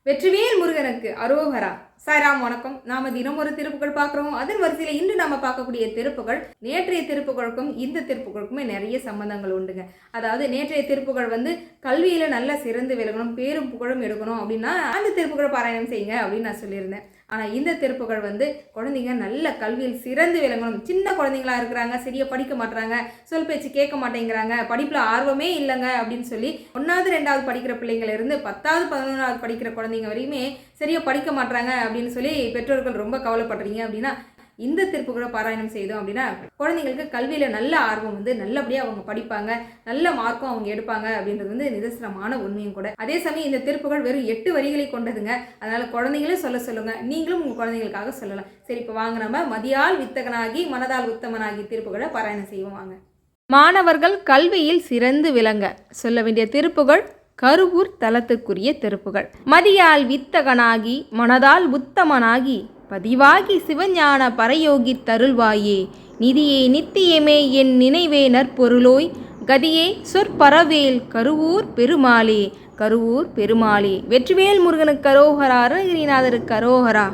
வெற்றிவேல் முருகனுக்கு அரோகரா. சாய்ராம் வணக்கம். நாம தினம் ஒரு திருப்புகள் பார்க்குறோம். அதன் வரிசையில் இன்று நம்ம பார்க்கக்கூடிய திருப்புகள் நேற்றைய திருப்புகளுக்கும் இந்த திருப்புகளுக்குமே நிறைய சம்பந்தங்கள் உண்டுங்க. அதாவது நேற்றைய திருப்புகள் கல்வியில நல்லா சிறந்து விளங்கணும், பேரும் புகழும் எடுக்கணும் அப்படின்னா அந்த திருப்புகளை பாராயணம் செய்யுங்க அப்படின்னு நான் சொல்லியிருந்தேன். ஆனால் இந்த திருப்புகள் குழந்தைங்க நல்ல கல்வியில் சிறந்து விளங்கணும். சின்ன குழந்தைங்களா இருக்கிறாங்க, சரியா படிக்க மாட்டுறாங்க, சொல் பேச்சு கேட்க மாட்டேங்கிறாங்க, படிப்பில் ஆர்வமே இல்லைங்க அப்படின்னு சொல்லி 1வது 2வது படிக்கிற பிள்ளைங்கள இருந்து 10வது 11வது படிக்கிற குழந்தைங்க வரையுமே சரியா படிக்க மாட்டுறாங்க அப்படின்னு சொல்லி பெற்றோர்கள் ரொம்ப கவலைப்படுறீங்க அப்படின்னா இந்த திருப்புகளை பாராயணம் செய்தோம் அப்படின்னா குழந்தைங்களுக்கு கல்வியில் நல்ல ஆர்வம் நல்லபடியாக அவங்க படிப்பாங்க, நல்ல மார்க்கும் அவங்க எடுப்பாங்க அப்படின்றது நிதர்சனமான உண்மையும் கூட. அதே சமயம் இந்த திருப்புகள் வெறும் 8 வரிகளை கொண்டதுங்க. அதனால குழந்தைங்களும் சொல்லுங்க, நீங்களும் உங்கள் குழந்தைங்களுக்காக சொல்லலாம். சரி, இப்போ வாங்க நம்ம மதியால் வித்தகனாகி மனதால் உத்தமனாகி திருப்புகளை பாராயணம் செய்வோம். வாங்க. மாணவர்கள் கல்வியில் சிறந்து விளங்க சொல்ல வேண்டிய திருப்புகள் கருவூர் தலத்துக்குரிய திருப்புகள். மதியால் வித்தகனாகி மனதால் உத்தமனாகி பதிவாகி சிவஞான பரயோகி தருள்வாயே, நிதியே நித்தியமே என் நினைவே நற்பொருளோய், கதியே சொற்பரவேல் கருவூர் பெருமாளே, கருவூர் பெருமாளே. வெற்றிவேல் முருகனுக்கு அரோகரா, அருணகிரிநாதருக்கு அரோகரா.